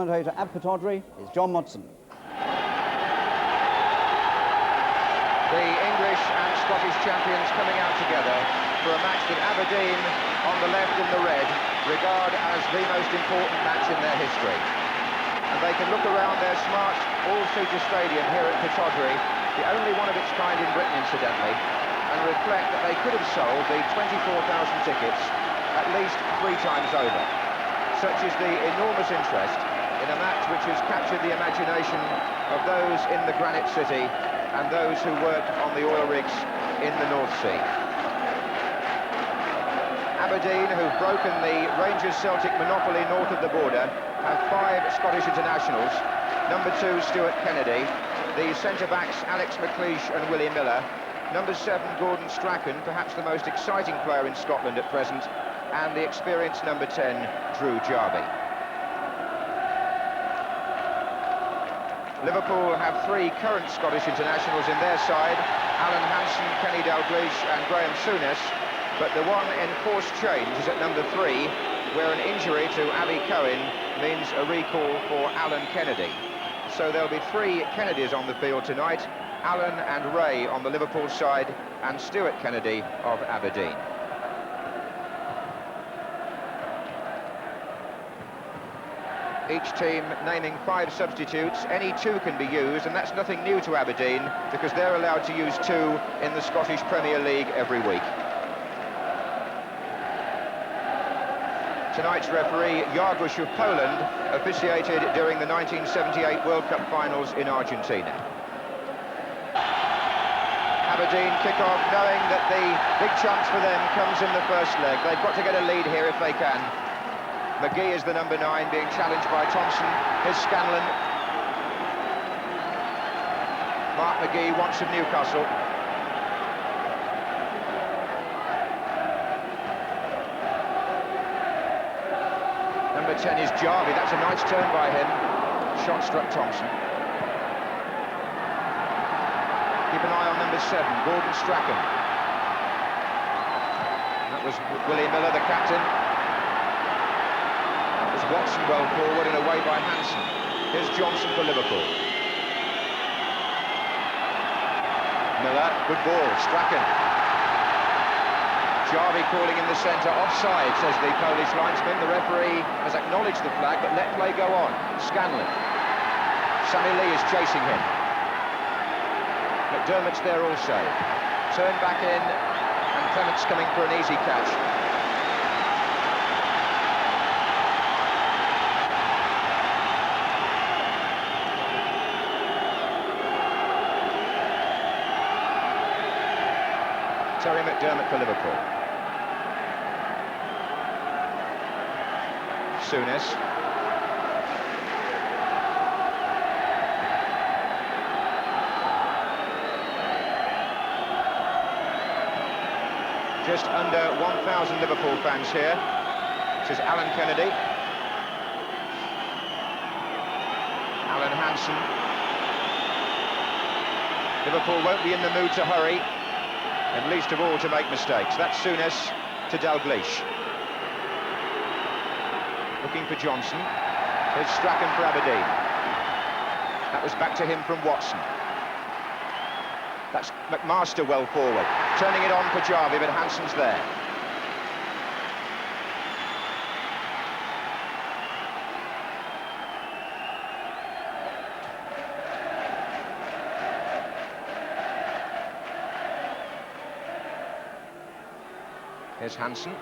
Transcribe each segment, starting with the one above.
Commentator at Pittodrie is John Motson. The English and Scottish champions coming out together for a match that Aberdeen, on the left in the red, regard as the most important match in their history. And they can look around their smart all-seater stadium here at Pittodrie, the only one of its kind in Britain, incidentally, and reflect that they could have sold the 24,000 tickets at least 3 times over. Such is the enormous interest in a match which has captured the imagination of those in the Granite City and those who work on the oil rigs in the North Sea. Aberdeen, who've broken the Rangers-Celtic monopoly north of the border, have 5 Scottish internationals. Number 2, Stuart Kennedy. The centre-backs, Alex McLeish and Willie Miller. Number 7, Gordon Strachan, perhaps the most exciting player in Scotland at present. And the experienced number 10, Drew Jarvie. Liverpool have 3 current Scottish internationals in their side, Alan Hansen, Kenny Dalglish and Graham Souness, but the one enforced change is at number 3, where an injury to Abby Cohen means a recall for Alan Kennedy. So there'll be 3 Kennedys on the field tonight, Alan and Ray on the Liverpool side, and Stuart Kennedy of Aberdeen. Each team naming 5 substitutes. Any 2 can be used, and that's nothing new to Aberdeen, because they're allowed to use 2 in the Scottish Premier League every week. Tonight's referee, Jagusz of Poland, officiated during the 1978 World Cup finals in Argentina. Aberdeen kick off knowing that the big chance for them comes in the first leg. They've got to get a lead here if they can. McGee is the number 9, being challenged by Thompson. Here's Scanlon. Mark McGee wants of Newcastle. Number 10 is Jarvie. That's a nice turn by him. Shot struck Thompson. Keep an eye on number 7, Gordon Strachan. That was Willie Miller, the captain. Watson well forward and away by Hansen. Here's Johnson for Liverpool. Miller, good ball, Strachan. Jarvie calling in the centre, offside, says the Polish linesman. The referee has acknowledged the flag, but let play go on. Scanlon. Sammy Lee is chasing him. McDermott's there also. Turn back in, and Clement's coming for an easy catch. Terry McDermott for Liverpool. Souness. Just under 1,000 Liverpool fans here. This is Alan Kennedy. Alan Hansen. Liverpool won't be in the mood to hurry, and least of all to make mistakes. That's Souness to Dalglish. Looking for Johnson. Here's Strachan for Aberdeen. That was back to him from Watson. That's McMaster well forward. Turning it on for Jarvie, but Hansen's there. Here's Hansen.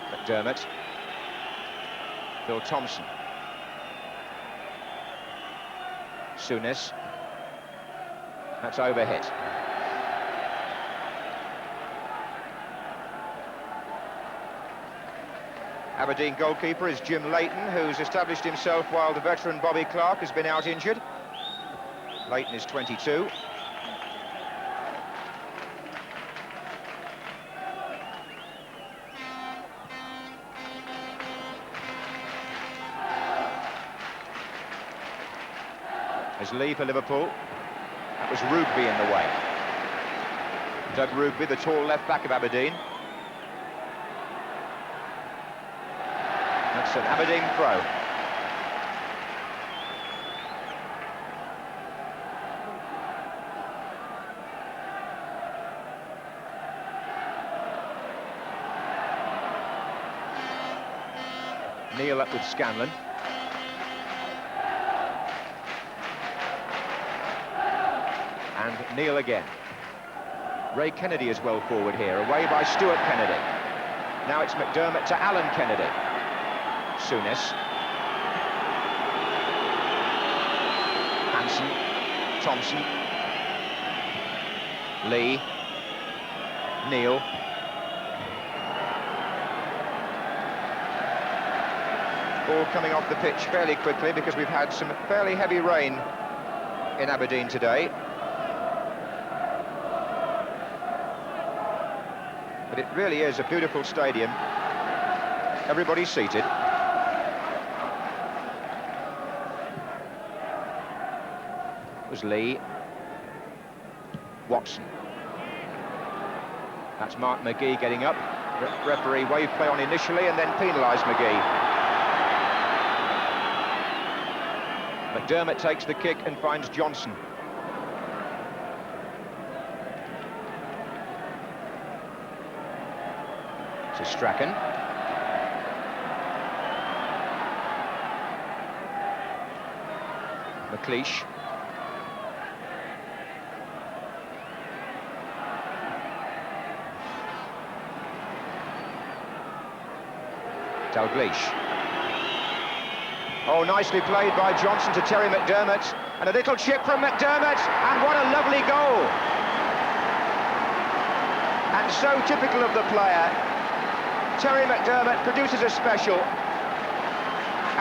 McDermott. Phil Thompson. Souness. That's overhit. Aberdeen goalkeeper is Jim Leighton, who's established himself while the veteran Bobby Clark has been out injured. Leighton is 22. There's Lee for Liverpool. That was Rugby in the way. Doug Rugby, the tall left back of Aberdeen. That's an Aberdeen throw. Neil up with Scanlon. And Neil again. Ray Kennedy is well forward here, away by Stuart Kennedy. Now it's McDermott to Alan Kennedy. Souness. Hansen. Thompson. Lee. Neil. Ball coming off the pitch fairly quickly because we've had some fairly heavy rain in Aberdeen today. But it really is a beautiful stadium. Everybody's seated. It was Lee. Watson. That's Mark McGee getting up. Referee wave play on initially and then penalised McGee. McDermott takes the kick and finds Johnson. To Strachan. McLeish. Dalglish. Oh, nicely played by Johnson to Terry McDermott. And a little chip from McDermott. And what a lovely goal. And so typical of the player. Terry McDermott produces a special.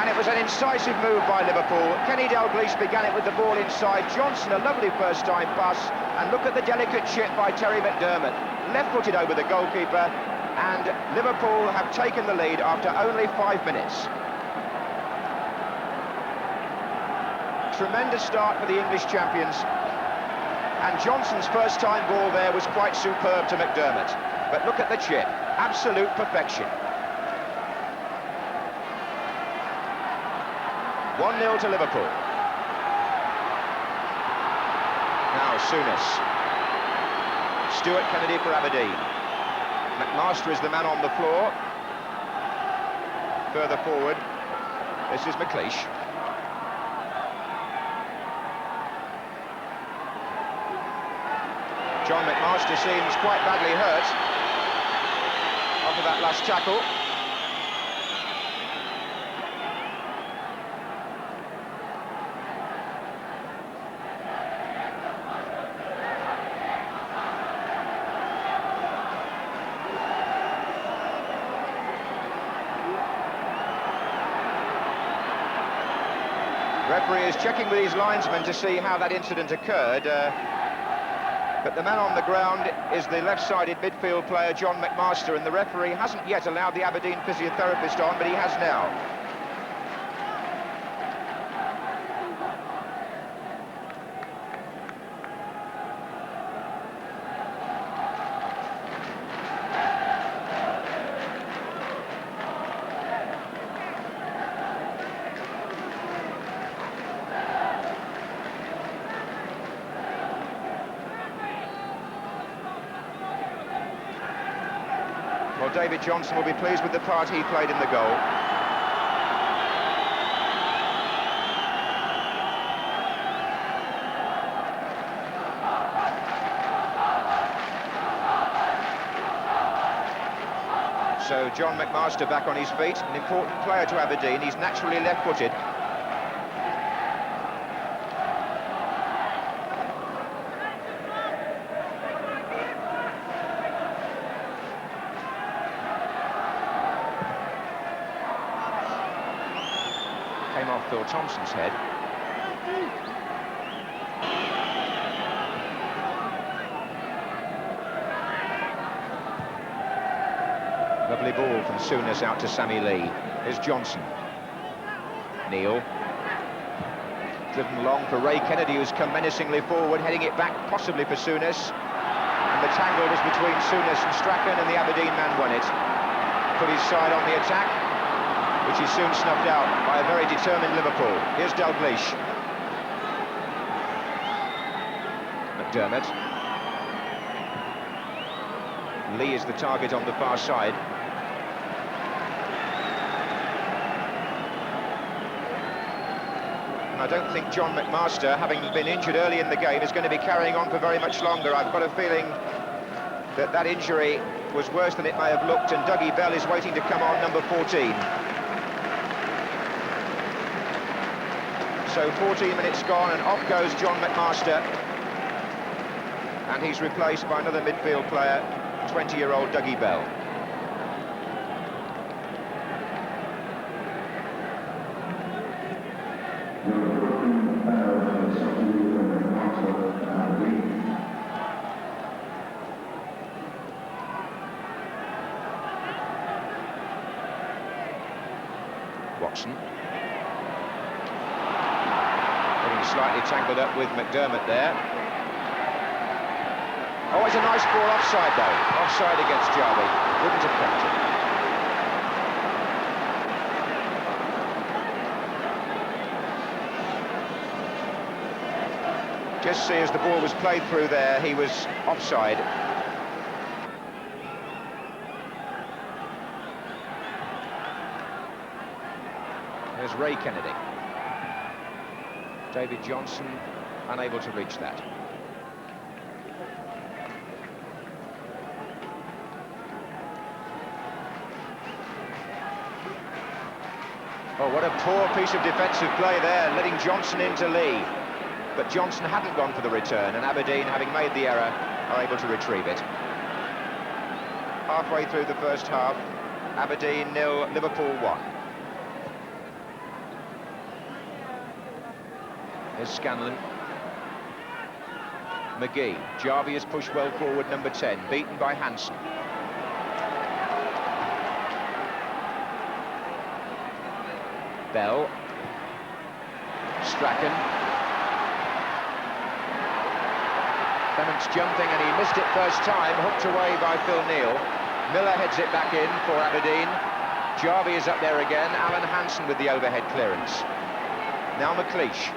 And it was an incisive move by Liverpool. Kenny Dalglish began it with the ball inside. Johnson, a lovely first-time pass. And look at the delicate chip by Terry McDermott. Left-footed over the goalkeeper. And Liverpool have taken the lead after only 5 minutes. Tremendous start for the English champions. And Johnson's first-time ball there was quite superb to McDermott. But look at the chip. Absolute perfection. 1-0 to Liverpool. Now Souness. Stuart Kennedy for Aberdeen. McMaster is the man on the floor. Further forward, this is McLeish. John McMaster seems quite badly hurt after that last tackle. Referee is checking with his linesman to see how that incident occurred. But the man on the ground is the left-sided midfield player, John McMaster, and the referee hasn't yet allowed the Aberdeen physiotherapist on, but he has now. Well, David Johnson will be pleased with the part he played in the goal. So John McMaster back on his feet, an important player to Aberdeen. He's naturally left-footed. Came off Phil Thompson's head. Lovely ball from Souness out to Sammy Lee. Here's Johnson. Neil. Driven long for Ray Kennedy, who's come menacingly forward, heading it back possibly for Souness. And the tangle was between Souness and Strachan, and the Aberdeen man won it. Put his side on the attack, which is soon snuffed out by a very determined Liverpool. Here's Dalglish. McDermott. Lee is the target on the far side. And I don't think John McMaster, having been injured early in the game, is going to be carrying on for very much longer. I've got a feeling that that injury was worse than it may have looked, and Dougie Bell is waiting to come on, number 14. So 14 minutes gone, and off goes John McMaster. And he's replaced by another midfield player, 20-year-old Dougie Bell. Watson. Getting slightly tangled up with McDermott there. Oh, it's a nice ball offside, though. Offside against Jarvie. Wouldn't have counted. Just see, as the ball was played through there, he was offside. There's Ray Kennedy. David Johnson unable to reach that. Oh, what a poor piece of defensive play there, letting Johnson into Lee. But Johnson hadn't gone for the return, and Aberdeen, having made the error, are able to retrieve it. Halfway through the first half, Aberdeen 0, Liverpool 1. Here's Scanlon. McGee. Jarvie is pushed well forward, number 10, beaten by Hansen. Bell. Strachan. Clements jumping, and he missed it first time, hooked away by Phil Neal. Miller heads it back in for Aberdeen. Jarvie is up there again. Alan Hansen with the overhead clearance. Now McLeish.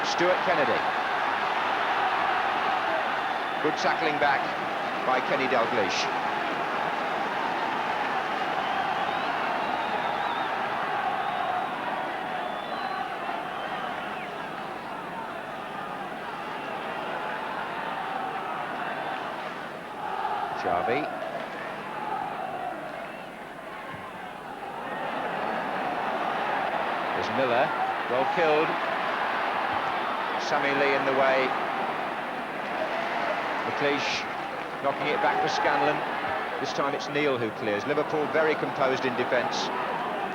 Stuart Kennedy. Good tackling back by Kenny Dalglish. Jarvie. There's Miller, well killed. Sammy Lee in the way. McLeish knocking it back for Scanlon. This time it's Neal who clears. Liverpool very composed in defence.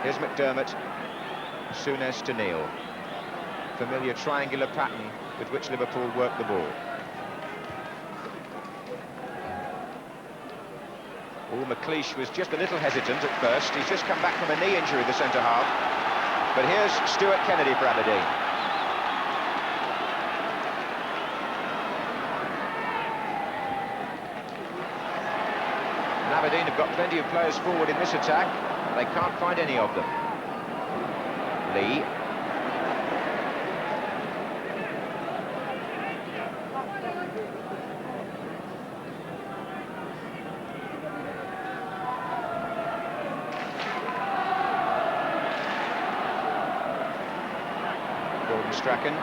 Here's McDermott. Souness to Neal. Familiar triangular pattern with which Liverpool work the ball. Oh, McLeish was just a little hesitant at first. He's just come back from a knee injury, the centre-half. But here's Stuart Kennedy for Aberdeen. And Aberdeen have got plenty of players forward in this attack. They can't find any of them. Lee. Strachan.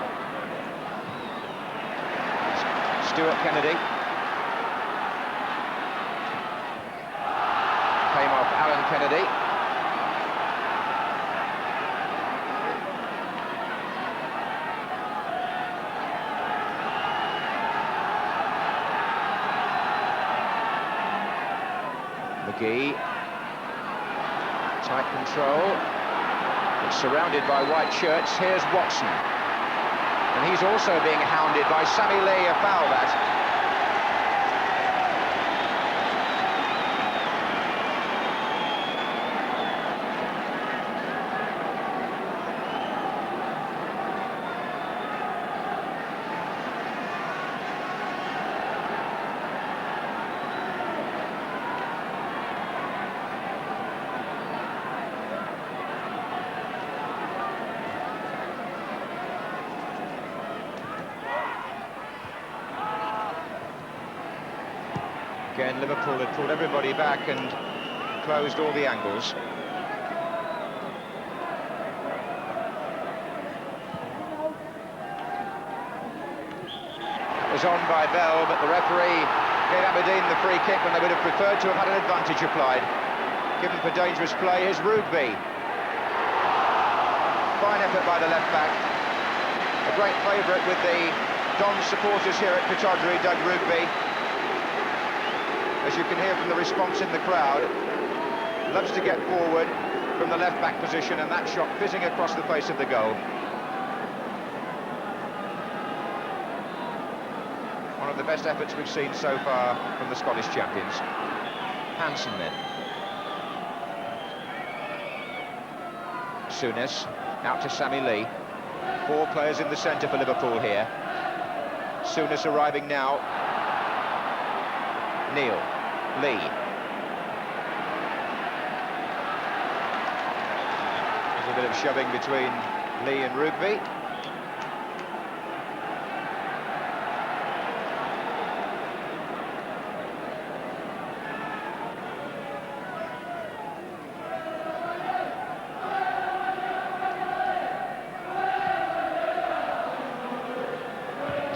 Stuart Kennedy. Came off Alan Kennedy. McGee. Tight control. It's surrounded by white shirts. Here's Watson. And he's also being hounded by Sammy Lee, a foul that. Again, Liverpool had pulled everybody back and closed all the angles. was on by Bell, but the referee gave Aberdeen the free kick when they would have preferred to have had an advantage applied. Given for dangerous play is Rugby. Fine effort by the left-back. A great favourite with the Don supporters here at Pittodrie, Doug Rugby. As you can hear from the response in the crowd, loves to get forward from the left-back position, and that shot fizzing across the face of the goal. One of the best efforts we've seen so far from the Scottish champions. Hansen then. Souness, out to Sammy Lee. 4 players in the centre for Liverpool here. Souness arriving now. Neil, Lee. There's a bit of shoving between Lee and Rugby.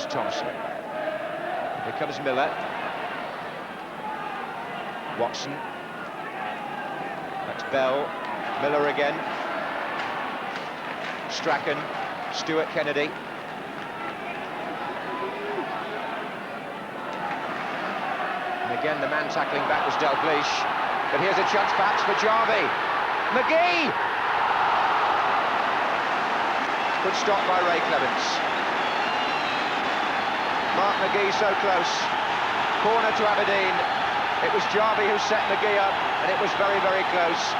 Thompson. Here comes Miller. Watson. That's Bell. Miller again. Strachan. Stuart Kennedy. And again the man tackling back was Dalglish. But here's a chance perhaps for Jarvie. McGee! Good stop by Ray Clements. Mark McGee so close. Corner to Aberdeen. It was Jarvie who set McGee up, and it was very, very close.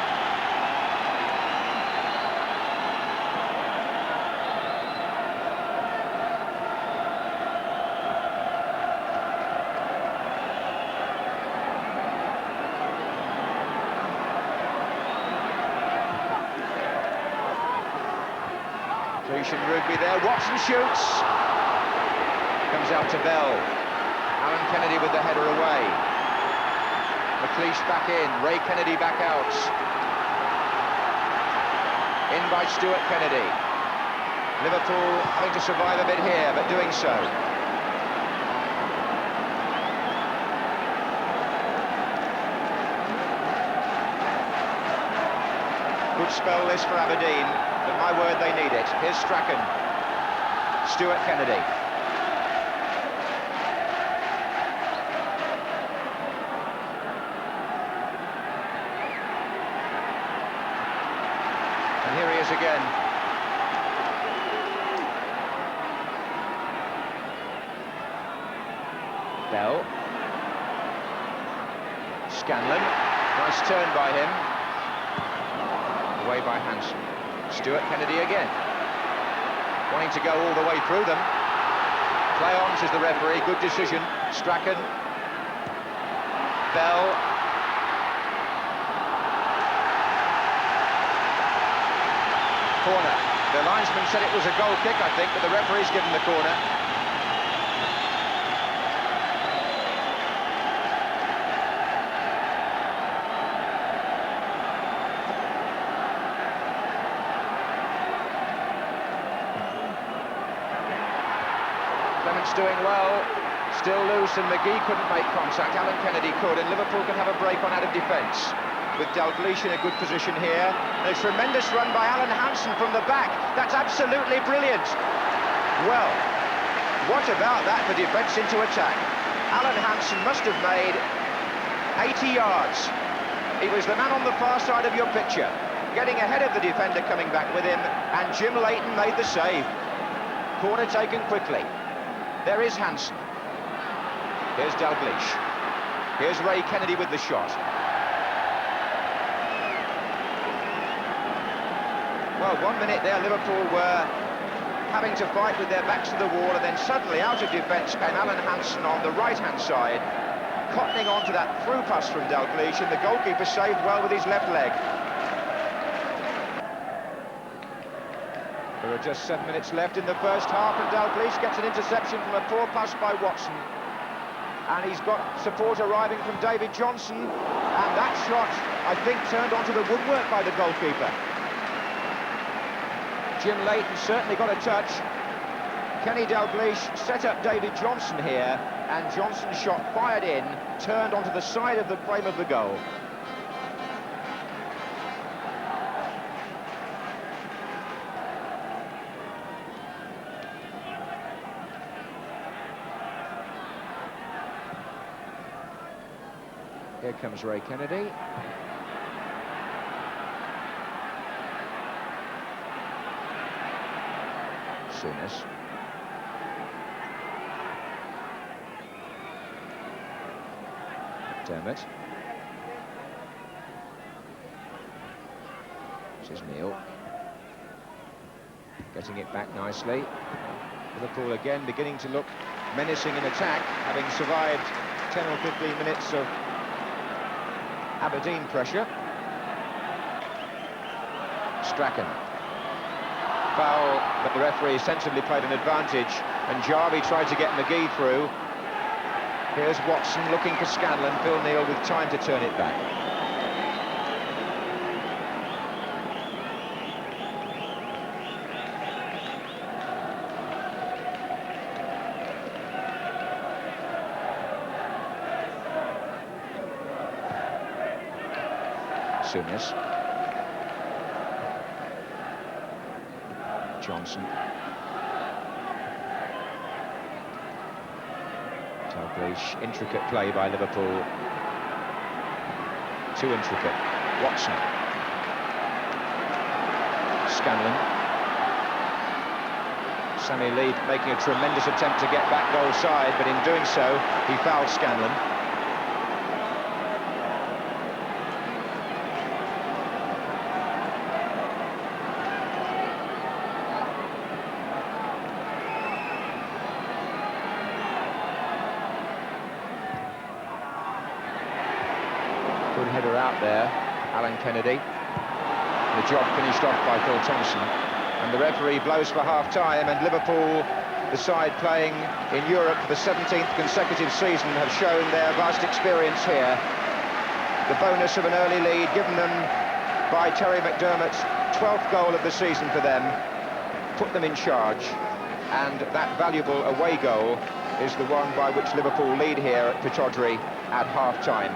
Creation Rugby there. Watson shoots. Comes out to Bell. Alan Kennedy with the header away. McLeish back in. Ray Kennedy back out. In by Stuart Kennedy. Liverpool having to survive a bit here, but doing so. Good spell this for Aberdeen, but my word, they need it. Here's Strachan. Stuart Kennedy. Here he is again. Bell. Scanlon. Nice turn by him. Away by Hansen. Stuart Kennedy again. Wanting to go all the way through them. Play on, says the referee. Good decision. Strachan. Bell. Corner. The linesman said it was a goal kick, I think, but the referee's given the corner. Clements doing well, still loose, and McGee couldn't make contact. Alan Kennedy could, and Liverpool can have a break on out of defence. With Dalglish in a good position here. A tremendous run by Alan Hansen from the back. That's absolutely brilliant. Well, what about that for defence into attack? Alan Hansen must have made 80 yards. He was the man on the far side of your picture, getting ahead of the defender coming back with him, and Jim Leighton made the save. Corner taken quickly. There is Hansen. Here's Dalglish. Here's Ray Kennedy with the shot. Well, 1 minute there, Liverpool were having to fight with their backs to the wall, and then suddenly out of defence came Alan Hansen on the right-hand side, cottoning onto that through pass from Dalglish, and the goalkeeper saved well with his left leg. There are just 7 minutes left in the first half, and Dalglish gets an interception from a poor pass by Watson. And he's got support arriving from David Johnson, and that shot, I think, turned onto the woodwork by the goalkeeper. Jim Leighton certainly got a touch. Kenny Dalglish set up David Johnson here, and Johnson's shot fired in, turned onto the side of the frame of the goal. Here comes Ray Kennedy. Souness. Dermot. This is Neil. Getting it back nicely. Liverpool again beginning to look menacing in attack, having survived 10 or 15 minutes of Aberdeen pressure. Strachan. Foul, but the referee sensibly played an advantage, and Jarvie tried to get McGee through. Here's Watson looking for Scanlon. Phil Neal with time to turn it back. Souness. Johnson. Dalglish, intricate play by Liverpool. Too intricate. Watson. Scanlon. Sammy Lee making a tremendous attempt to get back goal side, but in doing so, he fouled Scanlon. Good header out there, Alan Kennedy. The job finished off by Phil Thompson. And the referee blows for half-time, and Liverpool, the side playing in Europe for the 17th consecutive season, have shown their vast experience here. The bonus of an early lead given them by Terry McDermott's 12th goal of the season for them put them in charge, and that valuable away goal is the one by which Liverpool lead here at Pittodrie at half-time.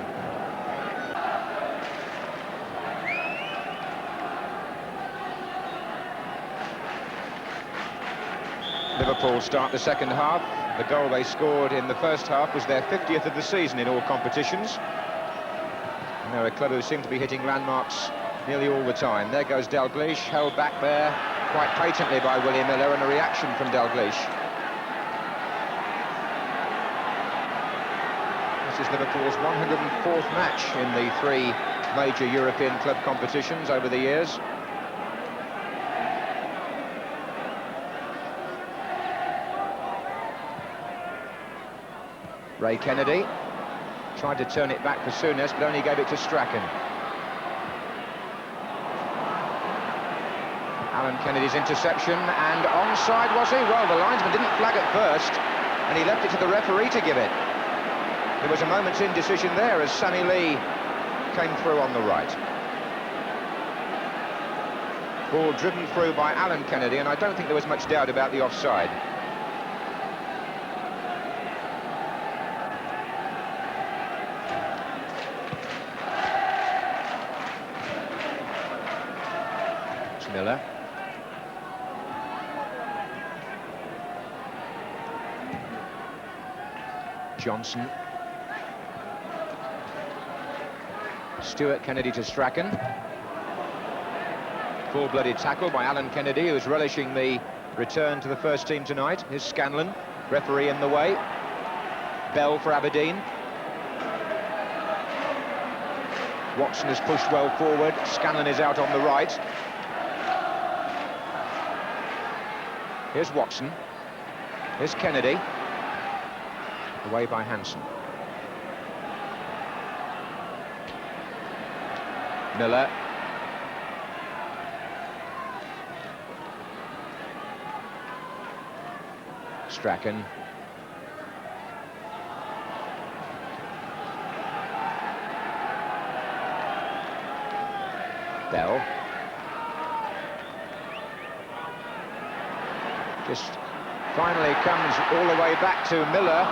Liverpool start the second half. The goal they scored in the first half was their 50th of the season in all competitions. And they're a club who seem to be hitting landmarks nearly all the time. There goes Dalglish, held back there quite patently by William Miller, and a reaction from Dalglish. This is Liverpool's 104th match in the three major European club competitions over the years. Ray Kennedy tried to turn it back for Souness, but only gave it to Strachan. Alan Kennedy's interception, and onside was he? Well, the linesman didn't flag at first, and he left it to the referee to give it. There was a moment's indecision there as Sammy Lee came through on the right. Ball driven through by Alan Kennedy, and I don't think there was much doubt about the offside. Miller. Johnson. Stuart Kennedy to Strachan. Full-blooded tackle by Alan Kennedy, who is relishing the return to the first team tonight. Here's Scanlon, referee in the way. Bell for Aberdeen. Watson has pushed well forward. Scanlon is out on the right. Here's Watson. Here's Kennedy. Away by Hansen. Miller. Strachan. Bell. Just Finally comes all the way back to Miller,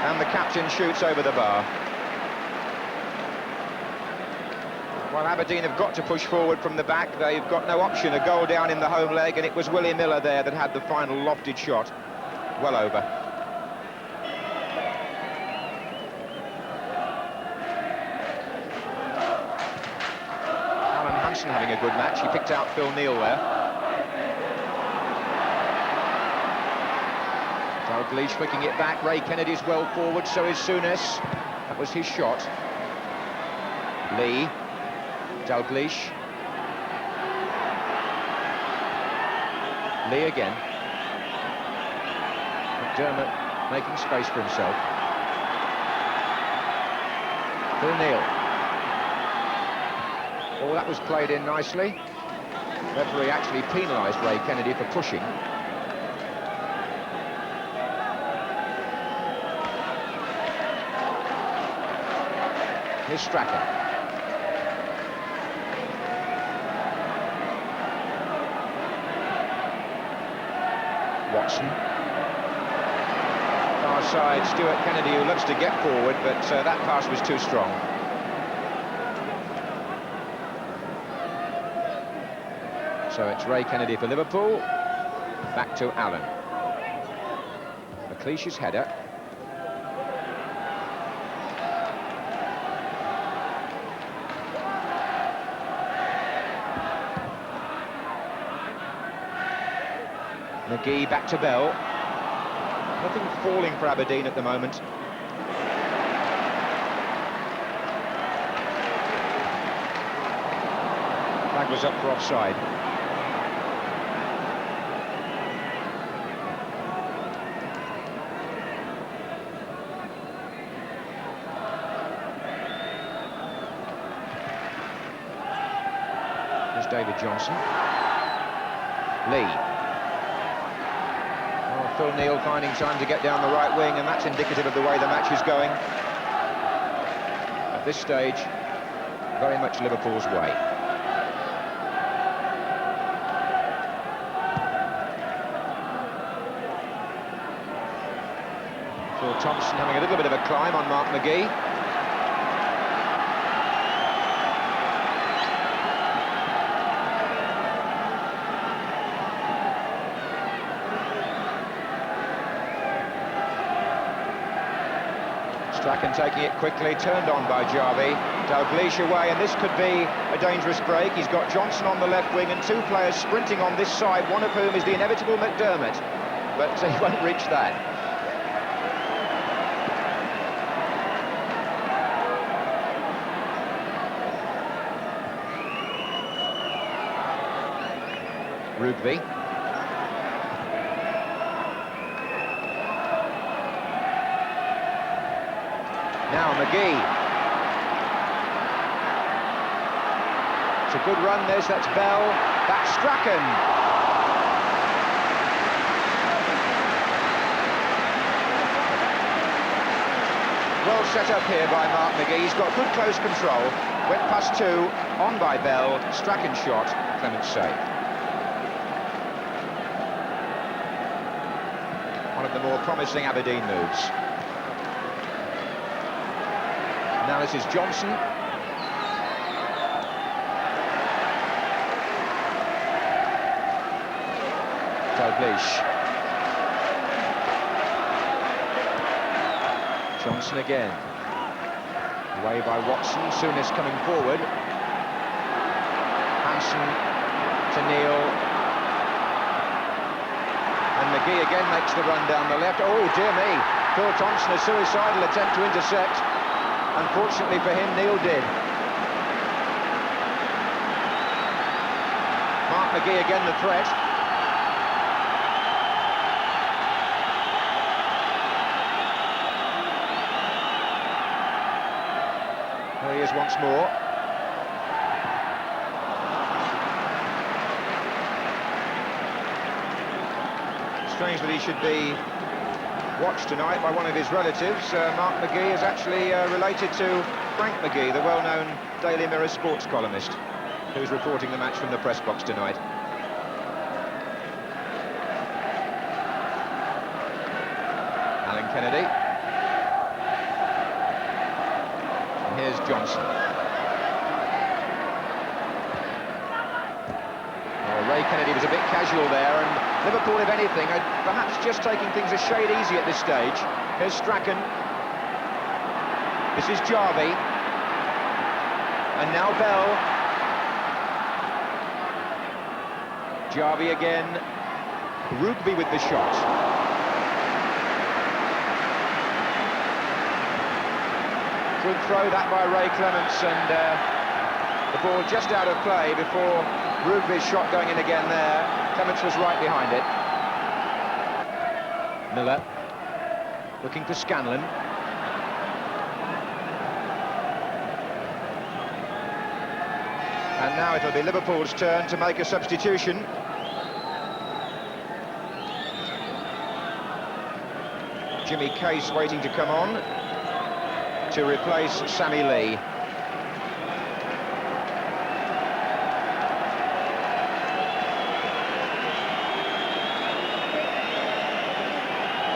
and the captain shoots over the bar. Well, Aberdeen have got to push forward from the back. They've got no option. A goal down in the home leg, and it was Willie Miller there that had the final lofted shot. Well over. Alan Hansen having a good match. He picked out Phil Neal there. Dalglish flicking it back. Ray Kennedy's well forward, so is Souness. That was his shot. Lee. Dalglish. Lee again. McDermott making space for himself. Phil Neal. Oh, that was played in nicely. Referee actually penalised Ray Kennedy for pushing. Here's Strachan. Watson. Far side, Stuart Kennedy, who loves to get forward, but that pass was too strong. So it's Ray Kennedy for Liverpool. Back to Allen. McLeish's header. McGee back to Bell. Nothing falling for Aberdeen at the moment. Flag was up for offside. Here's David Johnson. Lee. Phil Neal finding time to get down the right wing, and that's indicative of the way the match is going. At this stage, very much Liverpool's way. Phil Thompson having a little bit of a climb on Mark McGee. Strachan taking it quickly, turned on by Jarvie. Dalglish away, and this could be a dangerous break. He's got Johnson on the left wing and two players sprinting on this side, one of whom is the inevitable McDermott, but he won't reach that. Rugby. Now McGee. It's a good run this, that's Bell, that's Strachan. Well set up here by Mark McGee, he's got good close control, went past two, on by Bell, Strachan shot, Clement save. One of the more promising Aberdeen moves. Now this is Johnson. Dalglish. Johnson again. Away by Watson. Souness coming forward. Hansen to Neal. And McGee again makes the run down the left. Oh dear me. Phil Thompson, a suicidal attempt to intercept. Unfortunately for him, Neal did. Mark McGee again the threat. There he is once more. Strange that he should be watched tonight by one of his relatives. Mark McGee is actually related to Frank McGee, the well-known Daily Mirror sports columnist, who's reporting the match from the press box tonight. Kennedy. And here's Johnson. Well, Ray Kennedy was a bit casual there, and Liverpool, if anything, are perhaps just taking things a shade easy at this stage. Here's Strachan. This is Jarvie. And now Bell. Jarvie again. Rugby with the shot. Good throw that by Ray Clements, and the ball just out of play before Rugby's shot going in again there. Clements was right behind it. Miller looking for Scanlon. And now it'll be Liverpool's turn to make a substitution. Jimmy Case waiting to come on to replace Sammy Lee.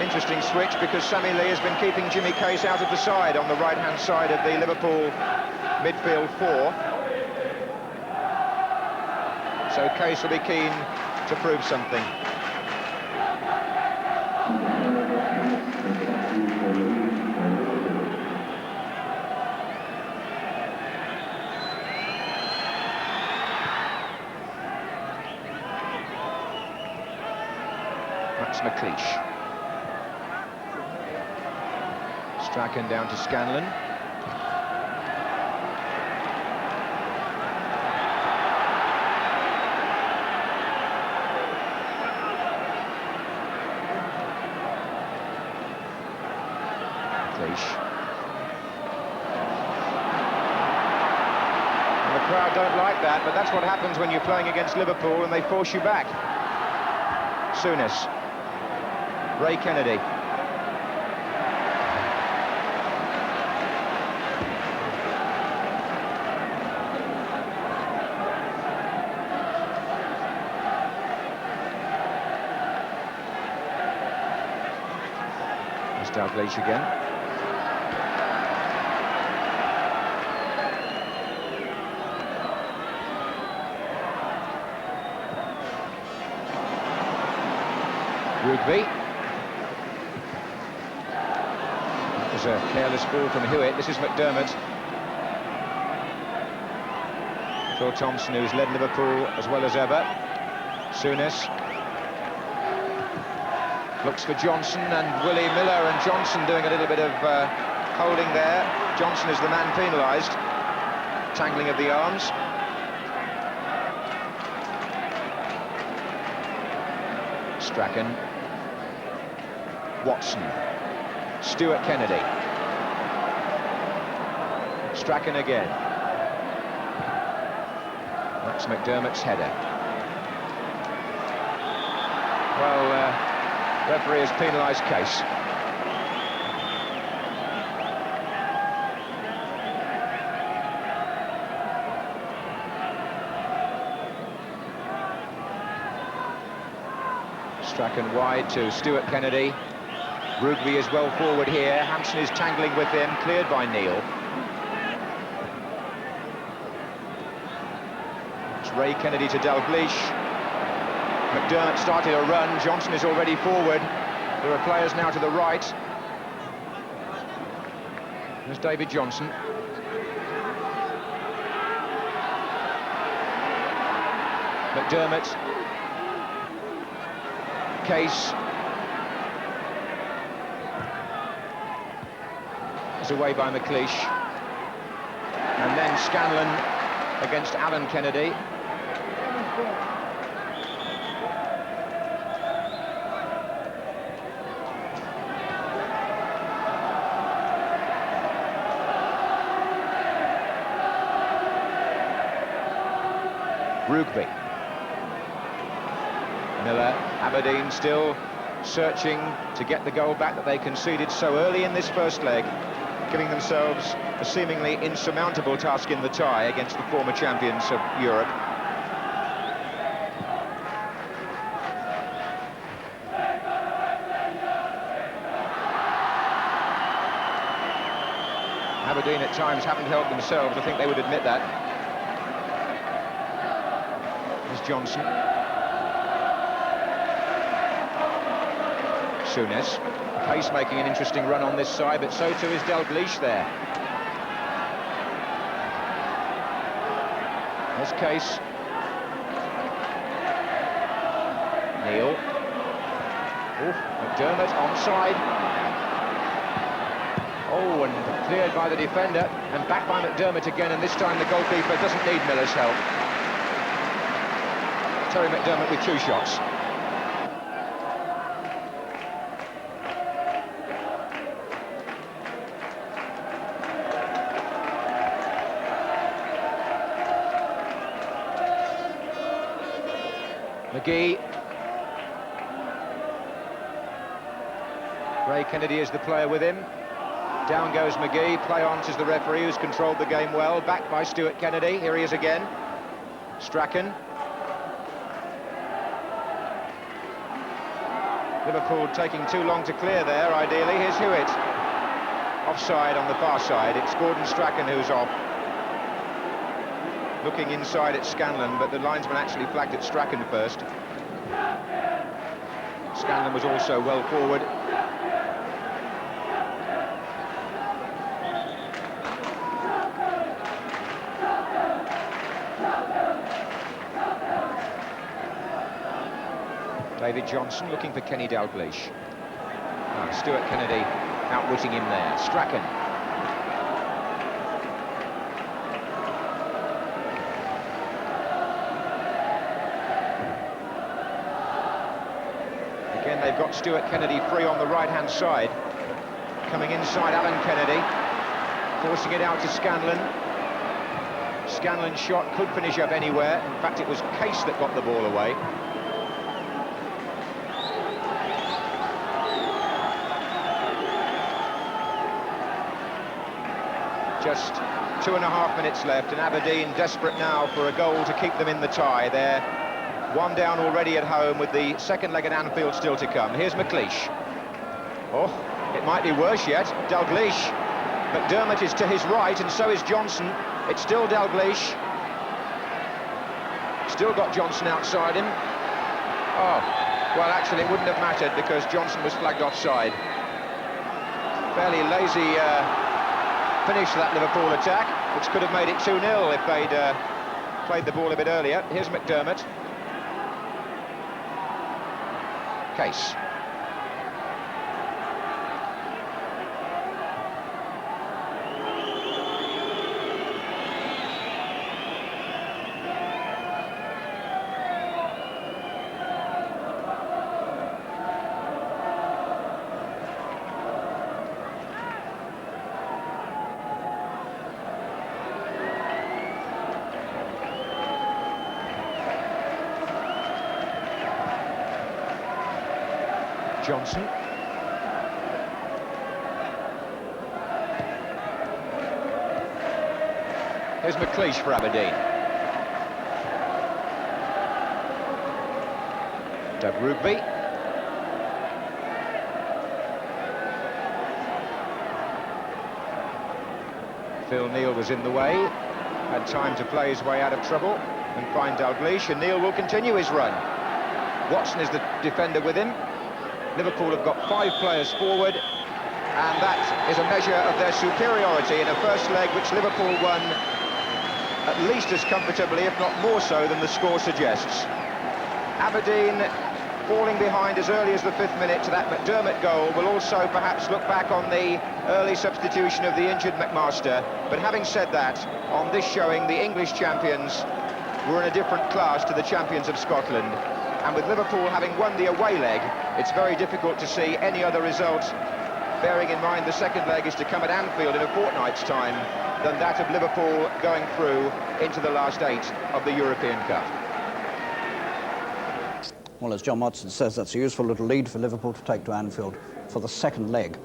Interesting switch, because Sammy Lee has been keeping Jimmy Case out of the side on the right-hand side of the Liverpool midfield four. So Case will be keen to prove something. That's McLeish. Strachan down to Scanlon. And the crowd don't like that, but that's what happens when you're playing against Liverpool and they force you back. Souness. Ray Kennedy. There's Dalglish again. Rugby. That was a careless ball from Hewitt. This is McDermott. Phil Thompson, who's led Liverpool as well as ever. Souness. Looks for Johnson, and Willie Miller and Johnson doing a little bit of holding there. Johnson is the man penalised. Tangling of the arms. Strachan. Watson. Stuart Kennedy. Strachan again. That's McDermott's header. Well, referee has penalised Case. Strachan wide to Stuart Kennedy. Rugby is well forward here. Hampson is tangling with him, cleared by Neal. It's Ray Kennedy to Dalglish. McDermott started a run. Johnson is already forward. There are players now to the right. There's David Johnson. McDermott. Case. It's away by McLeish. And then Scanlon against Alan Kennedy. Rugby. Miller, Aberdeen still searching to get the goal back that they conceded so early in this first leg, giving themselves a seemingly insurmountable task in the tie against the former champions of Europe. Aberdeen at times haven't held themselves. I think they would admit that. There's Johnson. Souness. Pace making an interesting run on this side, but so too is Dalglish there. There's Case. Neil. McDermott onside. Oh, and cleared by the defender, and back by McDermott again, and this time the goalkeeper doesn't need Miller's help. Terry McDermott with 2 shots. McGee. Ray Kennedy is the player with him. Down goes McGee, play on, says the referee, who's controlled the game well. Back by Stuart Kennedy, here he is again. Strachan. Liverpool taking too long to clear there, ideally. Here's Hewitt. Offside on the far side, it's Gordon Strachan who's off. Looking inside at Scanlon, but the linesman actually flagged at Strachan first. Scanlon was also well forward. David Johnson looking for Kenny Dalglish. Stuart Kennedy outwitting him there. Strachan. Again, they've got Stuart Kennedy free on the right-hand side. Coming inside, Alan Kennedy. Forcing it out to Scanlon. Scanlon's shot could finish up anywhere. In fact, it was Case that got the ball away. Just 2.5 minutes left, and Aberdeen desperate now for a goal to keep them in the tie. They're 1 down already at home with the second leg at Anfield still to come. Here's McLeish. Oh, it might be worse yet. Dalglish. McDermott is to his right, and so is Johnson. It's still Dalglish. Still got Johnson outside him. Oh, well, actually, it wouldn't have mattered because Johnson was flagged offside. Fairly lazy finish to that Liverpool attack, which could have made it 2-0 if they'd played the ball a bit earlier. Here's McDermott. Case. Johnson. Here's McLeish for Aberdeen. Doug Rugby. Phil Neal was in the way, had time to play his way out of trouble and find Dalglish, and Neal will continue his run. Watson is the defender with him. Liverpool have got 5 players forward, and that is a measure of their superiority in a first leg which Liverpool won at least as comfortably, if not more so, than the score suggests. Aberdeen falling behind as early as the 5th minute to that McDermott goal will also perhaps look back on the early substitution of the injured McMaster. But having said that, on this showing, the English champions were in a different class to the champions of Scotland. And with Liverpool having won the away leg, it's very difficult to see any other result, bearing in mind the second leg is to come at Anfield in a fortnight's time, than that of Liverpool going through into the last 8 of the European Cup. Well, as John Watson says, that's a useful little lead for Liverpool to take to Anfield for the second leg.